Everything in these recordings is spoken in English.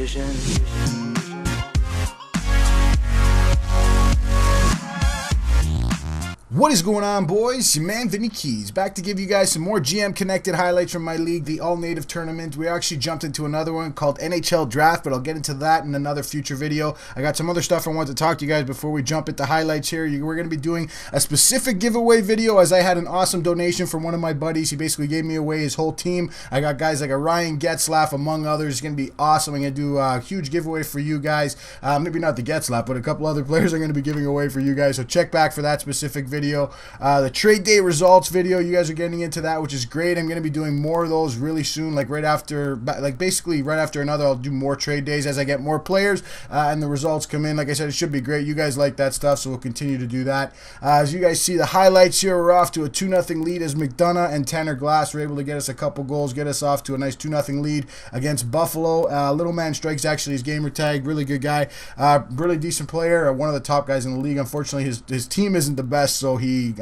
vision. What is going on, boys? Your man Vinny Keys back to give you guys some more GM connected highlights from my league, the All Native Tournament. We actually jumped into another one called NHL Draft, but I'll get into that in another future video. I got some other stuff I want to talk to you guys before we jump into highlights here. We're going to be doing a specific giveaway video, as I had an awesome donation from one of my buddies. He basically gave me away his whole team. I got guys like a Ryan Getzlaff, among others. It's going to be awesome. I'm going to do a huge giveaway for you guys. Maybe not the Getzlaff, but a couple other players I'm going to be giving away for you guys. So check back for that specific video. The trade day results video, you guys are getting into that, which is great. I'm going to be doing more of those really soon, like basically right after another. I'll do more trade days as I get more players and the results come in. Like I said, it should be great. You guys like that stuff, so we'll continue to do that. As you guys see the highlights here, we're off to a 2-0 lead as McDonough and Tanner Glass were able to get us a couple goals, get us off to a nice 2-0 lead against Buffalo. Little Man Strikes actually his gamer tag, really good guy, really decent player, one of the top guys in the league. Unfortunately, his team isn't the best, so he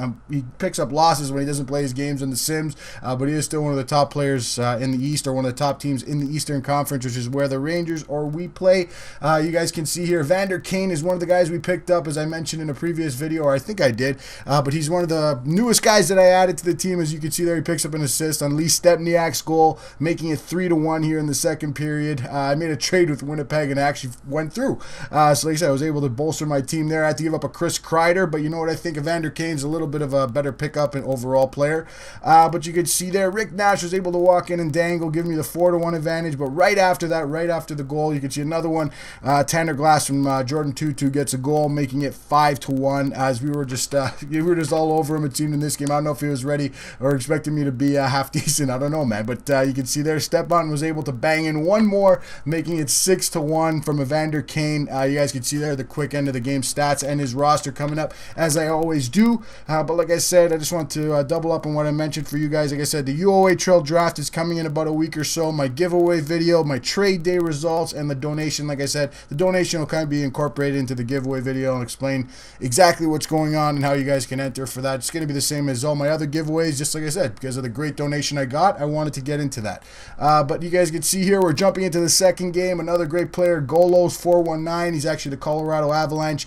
picks up losses when he doesn't play his games in the Sims, but he is still one of the top players in the East, or one of the top teams in the Eastern Conference, which is where the Rangers or we play. You guys can see here, Vander Kane is one of the guys we picked up, as I mentioned in a previous video, or I think I did, but he's one of the newest guys that I added to the team. As you can see there, he picks up an assist on Lee Stepniak's goal, making it 3-1 here in the second period. I made a trade with Winnipeg and it actually went through. So like I said, I was able to bolster my team there. I had to give up a Chris Kreider, but you know what, I think Vander Kane's a little bit of a better pickup and overall player. But you could see there, Rick Nash was able to walk in and dangle, give me the 4-1 advantage. But right after that, right after the goal, you could see another one. Tanner Glass from Jordan Tutu gets a goal, making it 5-1. As we were just all over him, it seemed, in this game. I don't know if he was ready or expecting me to be half decent. I don't know, man. But you can see there, Stepan was able to bang in one more, making it 6-1 from Evander Kane. You guys can see there the quick end of the game stats and his roster coming up, as I always do. But like I said, I just want to double up on what I mentioned for you guys. Like I said, the Uohl draft is coming in about a week or so. My giveaway video, my trade day results, and the donation. Like I said, the donation will kind of be incorporated into the giveaway video and explain exactly what's going on and how you guys can enter for that. It's going to be the same as all my other giveaways, just like I said, because of the great donation I got. I wanted to get into that. But you guys can see here, we're jumping into the second game. Another great player, Golos 419. He's actually the Colorado Avalanche.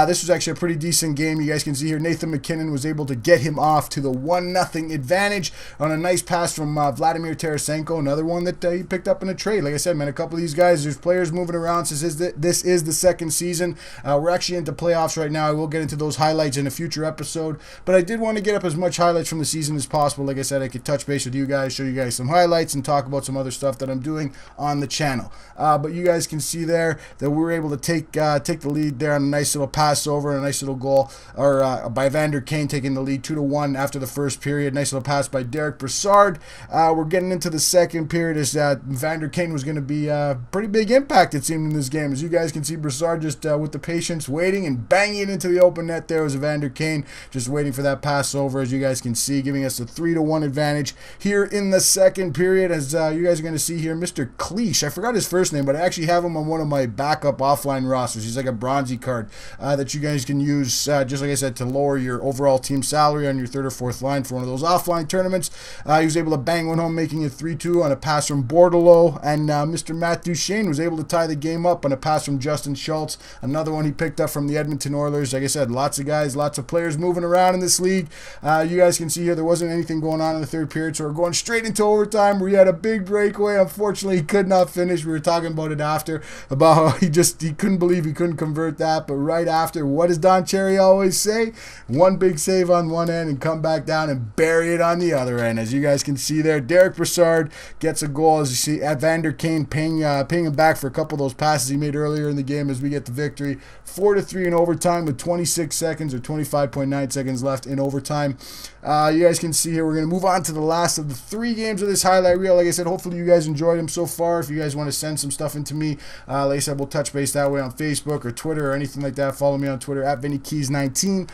This was actually a pretty decent game. You guys can see here, Nathan McKinnon was able to get him off to the 1-0 advantage on a nice pass from Vladimir Tarasenko, another one that he picked up in a trade. Like I said, man, a couple of these guys, there's players moving around since this is the second season. We're actually into playoffs right now. I will get into those highlights in a future episode, but I did want to get up as much highlights from the season as possible. Like I said, I could touch base with you guys, show you guys some highlights, and talk about some other stuff that I'm doing on the channel. But you guys can see there that we were able to take the lead there on a nice little pass over and a nice little goal, or by Vander Kane taking the lead 2-1 after the first period. Nice little pass by Derek Brassard. We're getting into the second period as Vander Kane was going to be a pretty big impact, it seemed, in this game. As you guys can see, Brassard just with the patience, waiting and banging it into the open net. There was Vander Kane just waiting for that pass over, as you guys can see, giving us a 3-1 advantage here in the second period. As you guys are going to see here, Mr. Cleach, I forgot his first name, but I actually have him on one of my backup offline rosters. He's like a bronzy card that you guys can use, just like I said, to lower your overall team salary on your third or fourth line for one of those offline tournaments. He was able to bang one home, making it 3-2 on a pass from Bordelot, and Mr. Matt Duchesne was able to tie the game up on a pass from Justin Schultz, another one he picked up from the Edmonton Oilers. Like I said, lots of guys, lots of players moving around in this league. You guys can see here there wasn't anything going on in the third period, so we're going straight into overtime, where he had a big breakaway. Unfortunately, he could not finish. We were talking about it after, about how he couldn't believe he couldn't convert that, but right after, what does Don Cherry always say? One big save on one end and come back down and bury it on the other end. As you guys can see there, Derek Brassard gets a goal, as you see, at Vander Kane paying him back for a couple of those passes he made earlier in the game, as we get the victory 4-3 in overtime with 26 seconds or 25.9 seconds left in overtime. You guys can see here, we're going to move on to the last of the 3 games of this highlight reel. Like I said, hopefully you guys enjoyed them so far. If you guys want to send some stuff into me, like I said, we'll touch base that way on Facebook or Twitter or anything like that. Follow me on Twitter at VinnyKeys19.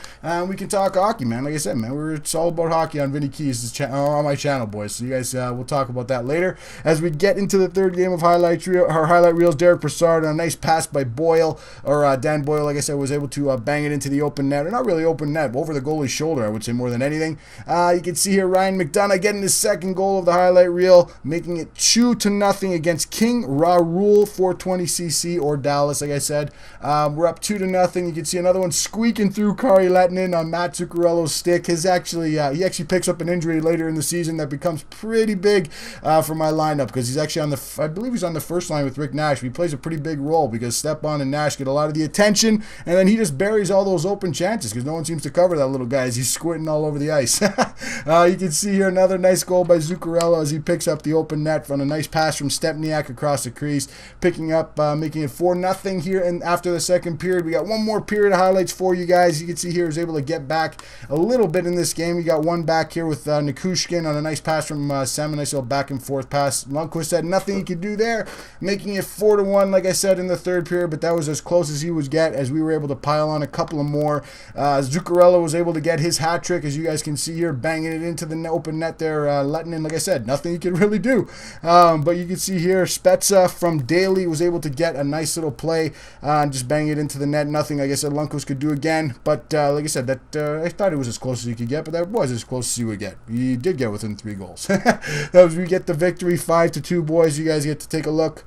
and we can talk hockey, man. Like I said, man, it's all about hockey on Vinny Keys' on my channel, boys. So you guys, we'll talk about that later. As we get into the third game of highlight reels, Derek Brassard on a nice pass by Boyle, or Dan Boyle, like I said, was able to bang it into the open net, or not really open net, but over the goalie's shoulder, I would say, more than anything. You can see here Ryan McDonough getting his second goal of the highlight reel, making it 2-0 against King Raul 420cc or Dallas, like I said. We're up 2-0. You can see another one squeaking through Kari Lehtinen on Matt Zuccarello's stick. He actually picks up an injury later in the season that becomes pretty big for my lineup, because he's actually I believe he's on the first line with Rick Nash. He plays a pretty big role because Stepan and Nash get a lot of the attention, and then he just buries all those open chances because no one seems to cover that little guy as he's squinting all over the ice. You can see here another nice goal by Zuccarello as he picks up the open net from a nice pass from Stepniak across the crease, picking up, making it 4-0 here. And after the second period, we got one more period of highlights for you guys. You can see here, he was able to get back a little bit in this game. We got one back here with Nikushkin on a nice pass from Sam, a nice little back and forth pass. Lundqvist had nothing he could do there, making it 4-1, like I said, in the third period, but that was as close as he would get as we were able to pile on a couple of more. Zuccarello was able to get his hat trick, as you guys can see here, banging it into the open net there. Lehtinen, like I said, nothing he could really do. But you can see here, Spezza from Daly was able to get a nice little play and just bang it into the net. Nothing, like I said, Lundqvist could do again. But like I said, I thought it was as close as he could get, but that was as close as he would get. He did get within 3 goals. That was, we get the victory 5-2, boys. You guys get to take a look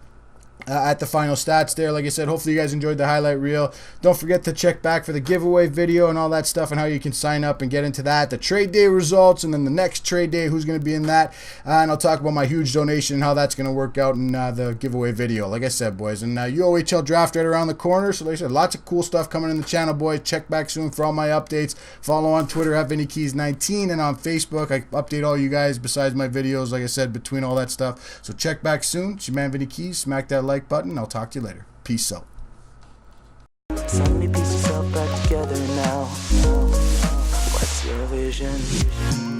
at the final stats there. Like I said, hopefully you guys enjoyed the highlight reel. Don't forget to check back for the giveaway video and all that stuff and how you can sign up and get into that. The trade day results, and then the next trade day, who's going to be in that. And I'll talk about my huge donation and how that's going to work out in the giveaway video. Like I said, boys, and Uohl draft right around the corner. So like I said, lots of cool stuff coming in the channel, boys. Check back soon for all my updates. Follow on Twitter at VinnyKeys19, and on Facebook I update all you guys besides my videos, like I said, between all that stuff. So check back soon. It's your man Vinny Keys. Smack that like button. I'll talk to you later. Peace out. So many pieces all back together now. What's your vision?